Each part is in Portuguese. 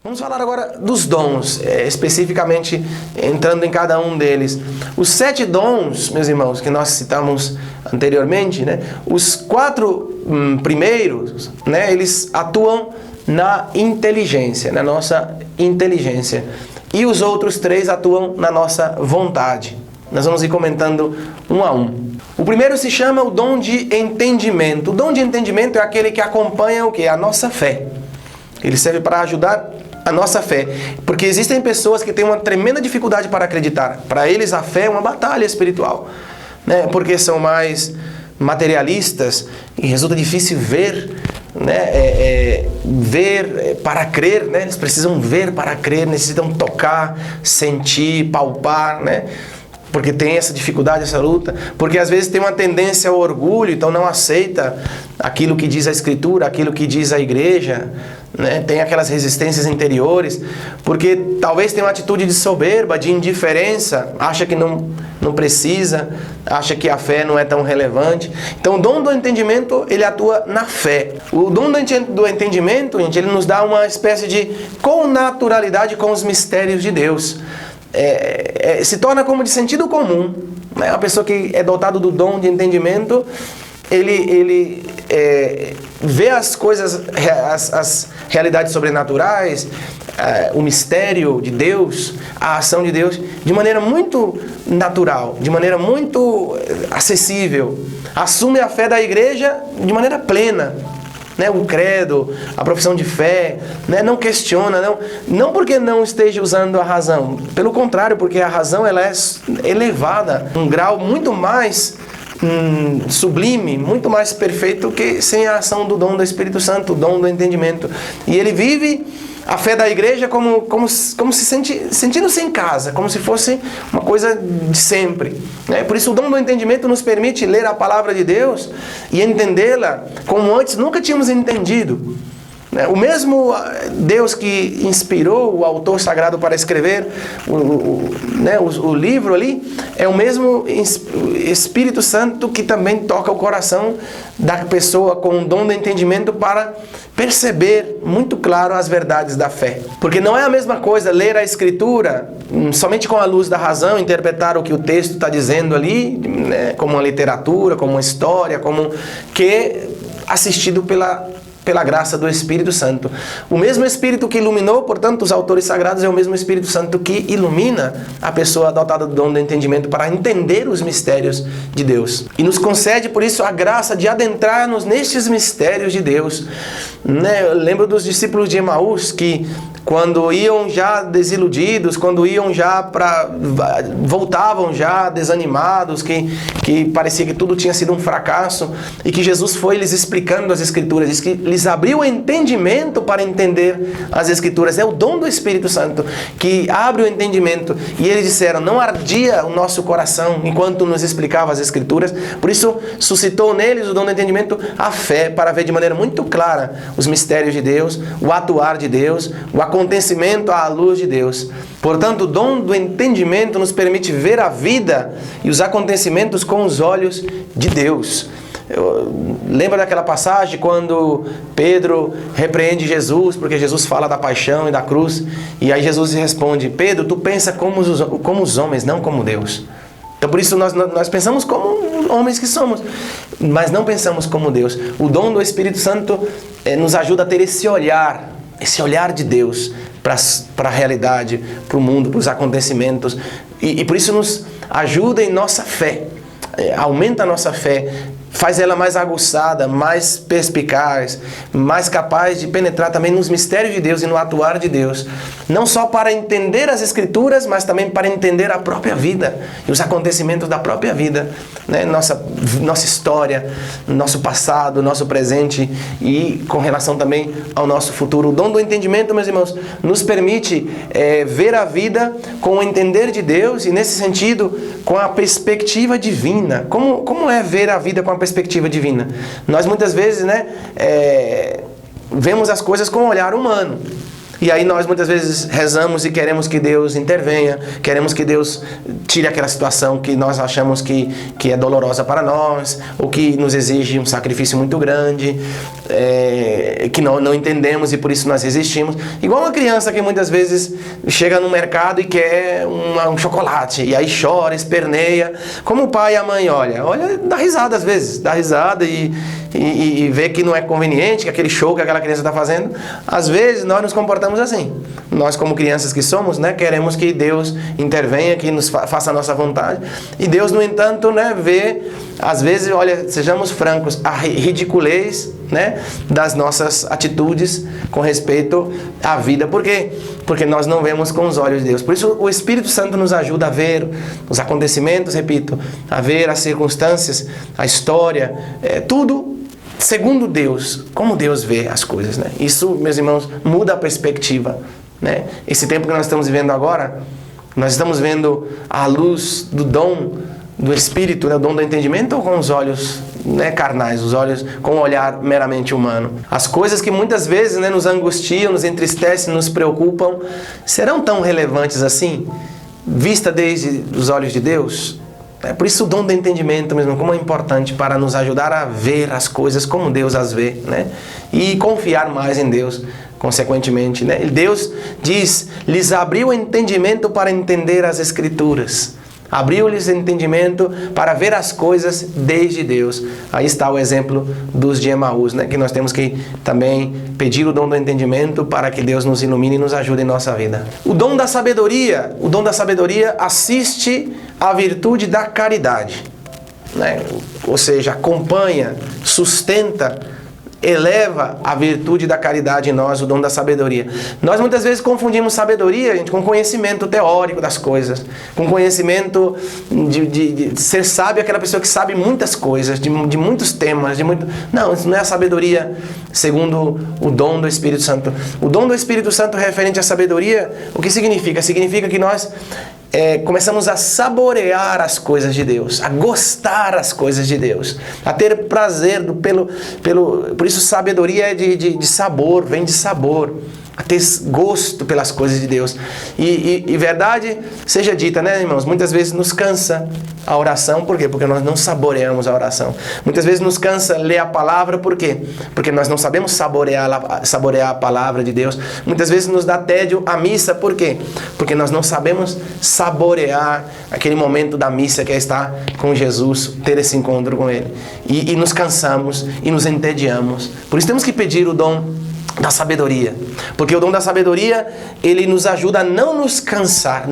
Vamos falar agora dos dons, especificamente entrando em cada um deles. Os 7 dons, meus irmãos, que nós citamos anteriormente, né? Os 4 primeiros, né? Eles atuam na inteligência, na nossa inteligência. E os outros 3 atuam na nossa vontade. Nós vamos ir comentando um a um. O primeiro se chama o dom de entendimento. O dom de entendimento é aquele que acompanha o quê? A nossa fé. Ele serve para ajudar a nossa fé. Porque existem pessoas que têm uma tremenda dificuldade para acreditar. Para eles a fé é uma batalha espiritual, né? Porque são mais materialistas e resulta difícil ver, né? Ver para crer, né? Eles precisam ver para crer, necessitam tocar, sentir, palpar, né? Porque tem essa dificuldade, essa luta, porque às vezes tem uma tendência ao orgulho, então não aceita aquilo que diz a Escritura, aquilo que diz a igreja, né? Tem aquelas resistências interiores, porque talvez tenha uma atitude de soberba, de indiferença, acha que não precisa, acha que a fé não é tão relevante. Então o dom do entendimento, ele atua na fé. O dom do entendimento, gente, ele nos dá uma espécie de connaturalidade com os mistérios de Deus. Se torna como de sentido comum, né? Uma pessoa que é dotada do dom de entendimento, ele vê as coisas, as realidades sobrenaturais, o mistério de Deus, a ação de Deus, de maneira muito natural, de maneira muito acessível. Assume a fé da igreja de maneira plena, né? O credo, a profissão de fé, né? Não questiona, não porque não esteja usando a razão, pelo contrário, porque a razão ela é elevada, um grau muito mais sublime, muito mais perfeito que sem a ação do dom do Espírito Santo, o dom do entendimento. E ele vive a fé da igreja como se sentindo-se em casa, como se fosse uma coisa de sempre, né? Por isso o dom do entendimento nos permite ler a palavra de Deus e entendê-la como antes nunca tínhamos entendido. O mesmo Deus que inspirou o autor sagrado para escrever o livro ali, é o mesmo Espírito Santo que também toca o coração da pessoa com o dom do entendimento para perceber muito claro as verdades da fé. Porque não é a mesma coisa ler a Escritura somente com a luz da razão, interpretar o que o texto está dizendo ali, né, como uma literatura, como uma história, que assistido pela graça do Espírito Santo. O mesmo Espírito que iluminou, portanto, os autores sagrados é o mesmo Espírito Santo que ilumina a pessoa dotada do dom do entendimento para entender os mistérios de Deus. E nos concede, por isso, a graça de adentrarmos nestes mistérios de Deus. Né? Eu lembro dos discípulos de Emaús que, quando iam já desiludidos, quando iam já voltavam já desanimados, que parecia que tudo tinha sido um fracasso, e que Jesus foi lhes explicando as Escrituras, diz que lhes abriu o entendimento para entender as Escrituras. É o dom do Espírito Santo que abre o entendimento. E eles disseram, não ardia o nosso coração enquanto nos explicava as Escrituras. Por isso suscitou neles o dom do entendimento, a fé, para ver de maneira muito clara os mistérios de Deus, o atuar de Deus, o acontecimento à luz de Deus. Portanto, o dom do entendimento nos permite ver a vida e os acontecimentos com os olhos de Deus. Lembra daquela passagem quando Pedro repreende Jesus, porque Jesus fala da paixão e da cruz, e aí Jesus responde, Pedro, tu pensa como os homens, não como Deus. Então por isso nós pensamos como homens que somos, mas não pensamos como Deus. O dom do Espírito Santo nos ajuda a ter esse olhar de Deus para a realidade, para o mundo, para os acontecimentos, e por isso nos ajuda em nossa fé, aumenta a nossa fé, faz ela mais aguçada, mais perspicaz, mais capaz de penetrar também nos mistérios de Deus e no atuar de Deus. Não só para entender as Escrituras, mas também para entender a própria vida e os acontecimentos da própria vida, né? Nossa história, nosso passado, nosso presente e com relação também ao nosso futuro. O dom do entendimento, meus irmãos, nos permite ver a vida com o entender de Deus e, nesse sentido, com a perspectiva divina. Como é ver a vida com a perspectiva divina? Nós muitas vezes, vemos as coisas com um olhar humano. E aí nós muitas vezes rezamos e queremos que Deus intervenha, queremos que Deus tire aquela situação que nós achamos que é dolorosa para nós, ou que nos exige um sacrifício muito grande, que não entendemos e por isso nós resistimos. Igual uma criança que muitas vezes chega no mercado e quer um chocolate, e aí chora, esperneia. Como o pai e a mãe olha, dá risada às vezes, dá risada e vê que não é conveniente, que aquele show que aquela criança está fazendo. Às vezes nós nos comportamos assim. Nós, como crianças que somos, né, queremos que Deus intervenha, que nos faça a nossa vontade. E Deus, no entanto, né, vê, às vezes, olha, sejamos francos, a ridiculez, né, das nossas atitudes com respeito à vida. Por quê? Porque nós não vemos com os olhos de Deus. Por isso o Espírito Santo nos ajuda a ver os acontecimentos, repito, a ver as circunstâncias, a história, tudo segundo Deus, como Deus vê as coisas, né? Isso, meus irmãos, muda a perspectiva, né? Esse tempo que nós estamos vivendo agora, nós estamos vendo a luz do dom do Espírito, né? O dom do entendimento, ou com os olhos, né, carnais, os olhos com o olhar meramente humano. As coisas que muitas vezes, né, nos angustiam, nos entristecem, nos preocupam, serão tão relevantes assim, vista desde os olhos de Deus? Por isso o dom do entendimento mesmo, como é importante para nos ajudar a ver as coisas como Deus as vê, né? E confiar mais em Deus, consequentemente, né? Deus diz, lhes abriu o entendimento para entender as Escrituras. Abriu-lhes entendimento para ver as coisas desde Deus. Aí está o exemplo dos de Emaús, né? Que nós temos que também pedir o dom do entendimento para que Deus nos ilumine e nos ajude em nossa vida. O dom da sabedoria assiste à virtude da caridade, né? Ou seja, acompanha, sustenta, eleva a virtude da caridade em nós, o dom da sabedoria. Nós muitas vezes confundimos sabedoria, gente, com conhecimento teórico das coisas, com conhecimento de ser sábio, aquela pessoa que sabe muitas coisas, de muitos temas, Não, isso não é a sabedoria segundo o dom do Espírito Santo. O dom do Espírito Santo referente à sabedoria, o que significa? Significa que nós começamos a saborear as coisas de Deus, a gostar as coisas de Deus, a ter prazer por isso sabedoria é de sabor, vem de sabor, a ter gosto pelas coisas de Deus. E verdade seja dita, né, irmãos? Muitas vezes nos cansa a oração, por quê? Porque nós não saboreamos a oração. Muitas vezes nos cansa ler a palavra, por quê? Porque nós não sabemos saborear a palavra de Deus. Muitas vezes nos dá tédio a missa, por quê? Porque nós não sabemos saborear aquele momento da missa que é estar com Jesus, ter esse encontro com Ele. E nos cansamos e nos entediamos. Por isso temos que pedir o dom da sabedoria, porque o dom da sabedoria, ele nos ajuda a não nos cansar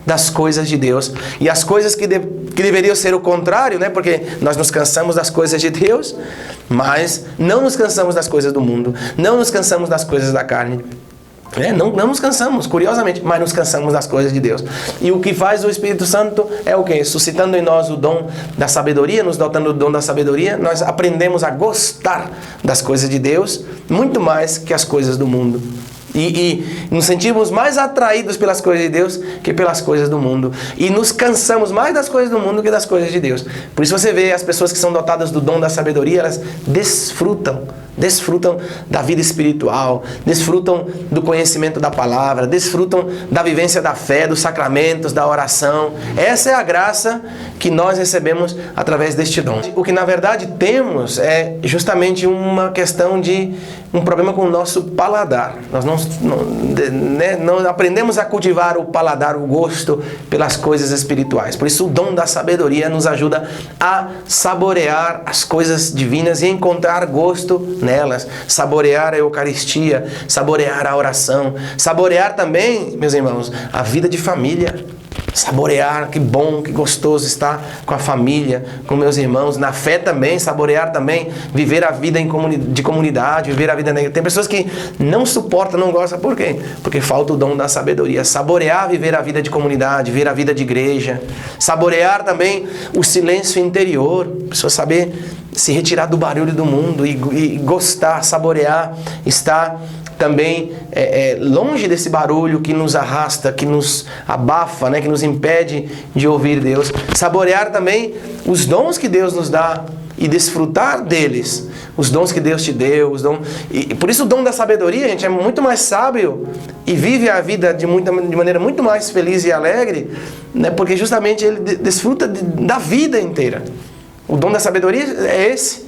das coisas de Deus, e as coisas que deveriam ser o contrário, né? Porque nós nos cansamos das coisas de Deus, mas não nos cansamos das coisas do mundo, não nos cansamos das coisas da carne. Não nos cansamos, curiosamente, mas nos cansamos das coisas de Deus. E o que faz o Espírito Santo é o quê? Suscitando em nós o dom da sabedoria, nos dotando do dom da sabedoria, nós aprendemos a gostar das coisas de Deus muito mais que as coisas do mundo. E nos sentimos mais atraídos pelas coisas de Deus que pelas coisas do mundo. E nos cansamos mais das coisas do mundo que das coisas de Deus. Por isso você vê as pessoas que são dotadas do dom da sabedoria, elas desfrutam da vida espiritual, desfrutam do conhecimento da palavra, desfrutam da vivência da fé, dos sacramentos, da oração. Essa é a graça que nós recebemos através deste dom. O que na verdade temos é justamente uma questão de um problema com o nosso paladar. Nós não aprendemos a cultivar o paladar, o gosto pelas coisas espirituais. Por isso o dom da sabedoria nos ajuda a saborear as coisas divinas e encontrar gosto nelas, saborear a Eucaristia, saborear a oração, saborear também, meus irmãos, a vida de família. Saborear, que bom, que gostoso estar com a família, com meus irmãos, na fé também, saborear também, viver a vida de comunidade, viver a vida negativa. Tem pessoas que não suportam, não gostam, por quê? Porque falta o dom da sabedoria. Saborear, viver a vida de comunidade, viver a vida de igreja, saborear também o silêncio interior, a pessoa saber se retirar do barulho do mundo e gostar, saborear, estar também longe desse barulho que nos arrasta, que nos abafa, né, que nos impede de ouvir Deus. Saborear também os dons que Deus nos dá e desfrutar deles, os dons que Deus te deu, e por isso o dom da sabedoria, gente, é muito mais sábio e vive a vida de maneira muito mais feliz e alegre, né, porque justamente ele desfruta da vida inteira. O dom da sabedoria é esse.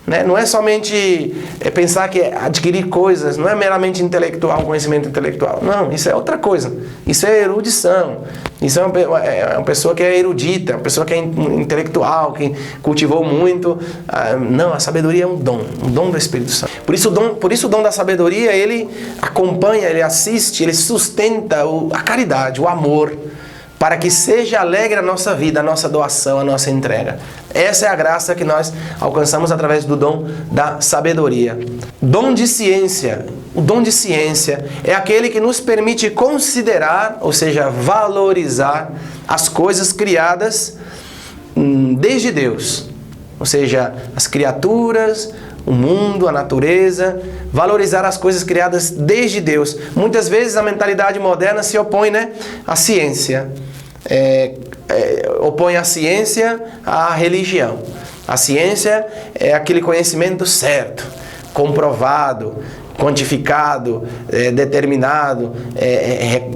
Né? Não é somente pensar que adquirir coisas, não é meramente intelectual, conhecimento intelectual. Não, isso é outra coisa. Isso é erudição. Isso é uma pessoa que é erudita, uma pessoa que é intelectual, que cultivou muito. Não, a sabedoria é um dom do Espírito Santo. Por isso o dom da sabedoria, ele acompanha, ele assiste, ele sustenta a caridade, o amor, para que seja alegre a nossa vida, a nossa doação, a nossa entrega. Essa é a graça que nós alcançamos através do dom da sabedoria. Dom de ciência. O dom de ciência é aquele que nos permite considerar, ou seja, valorizar as coisas criadas desde Deus. Ou seja, as criaturas, o mundo, a natureza, valorizar as coisas criadas desde Deus. Muitas vezes a mentalidade moderna se opõe, né, à ciência. Opõe a ciência à religião. A ciência é aquele conhecimento certo, comprovado, quantificado, determinado,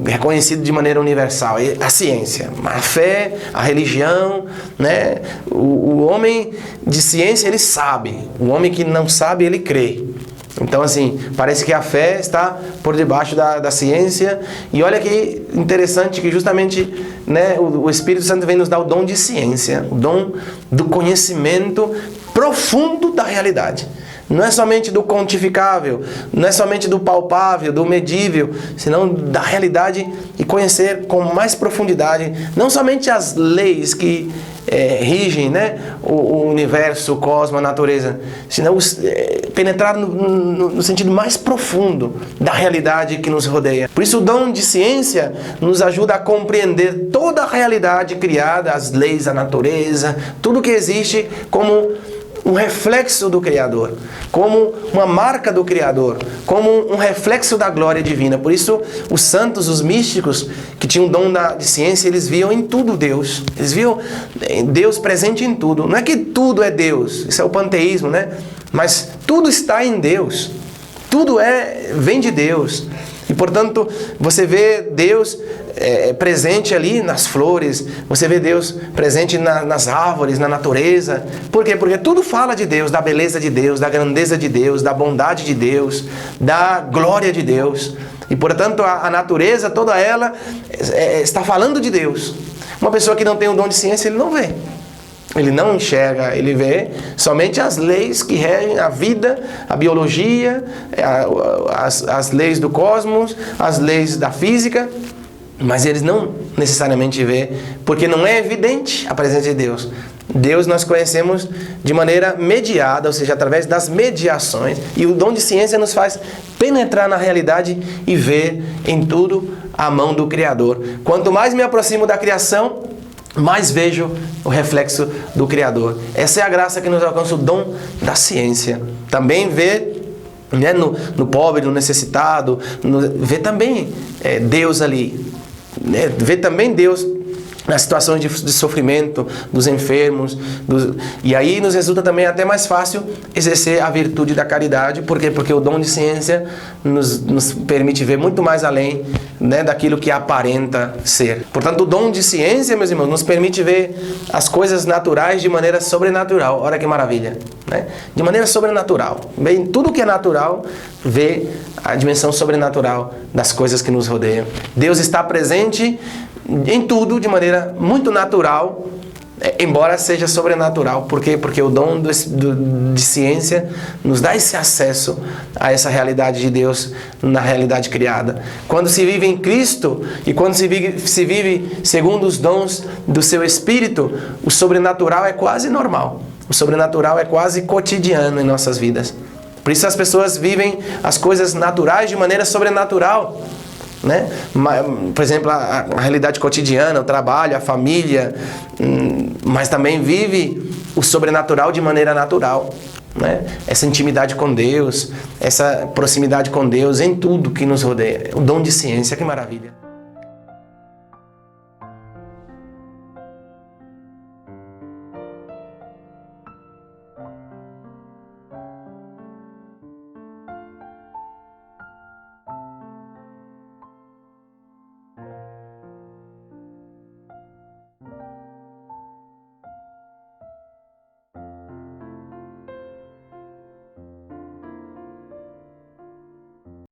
reconhecido de maneira universal. A ciência, a fé, a religião, né? O homem de ciência, ele sabe. O homem que não sabe, ele crê. Então, assim, parece que a fé está por debaixo da ciência. E olha que interessante que justamente, né, o Espírito Santo vem nos dar o dom de ciência, o dom do conhecimento profundo da realidade. Não é somente do quantificável, não é somente do palpável, do medível, senão da realidade e conhecer com mais profundidade, não somente as leis que rigem, né, o universo, o cosmos, a natureza, senão penetrar no sentido mais profundo da realidade que nos rodeia. Por isso o dom de ciência nos ajuda a compreender toda a realidade criada, as leis da natureza, tudo que existe como um reflexo do Criador, como uma marca do Criador, como um reflexo da glória divina. Por isso, os santos, os místicos, que tinham o dom de ciência, eles viam em tudo Deus. Eles viam Deus presente em tudo. Não é que tudo é Deus, isso é o panteísmo, né? Mas tudo está em Deus. Tudo vem de Deus. E, portanto, você vê Deus presente ali nas flores, você vê Deus presente nas árvores, na natureza. Por quê? Porque tudo fala de Deus, da beleza de Deus, da grandeza de Deus, da bondade de Deus, da glória de Deus. E, portanto, a natureza, toda ela, está falando de Deus. Uma pessoa que não tem o dom de ciência, ele não vê. Ele não enxerga, ele vê somente as leis que regem a vida, a biologia, as leis do cosmos, as leis da física, mas eles não necessariamente vê, porque não é evidente a presença de Deus. Deus nós conhecemos de maneira mediada, ou seja, através das mediações, e o dom de ciência nos faz penetrar na realidade e ver em tudo a mão do Criador. Quanto mais me aproximo da criação, mais vejo o reflexo do Criador. Essa é a graça que nos alcança, o dom da ciência. Também vê, né, no pobre, no necessitado, vê também Deus ali. Né, vê também Deus nas situações de sofrimento dos enfermos, e aí nos resulta também até mais fácil exercer a virtude da caridade. Por quê? Porque o dom de ciência nos permite ver muito mais além, né, daquilo que aparenta ser. Portanto, o dom de ciência, meus irmãos, nos permite ver as coisas naturais de maneira sobrenatural. Olha que maravilha, né? De maneira sobrenatural. Bem, tudo que é natural vê a dimensão sobrenatural das coisas que nos rodeiam. Deus está presente em tudo de maneira muito natural, embora seja sobrenatural. Por quê? Porque o dom de ciência nos dá esse acesso a essa realidade de Deus na realidade criada. Quando se vive em Cristo e quando se vive segundo os dons do seu Espírito, o sobrenatural é quase normal. O sobrenatural é quase cotidiano em nossas vidas. Por isso as pessoas vivem as coisas naturais de maneira sobrenatural. Né? Por exemplo, a realidade cotidiana, o trabalho, a família, mas também vive o sobrenatural de maneira natural. né? Essa intimidade com Deus, essa proximidade com Deus em tudo que nos rodeia. O dom de ciência, que maravilha.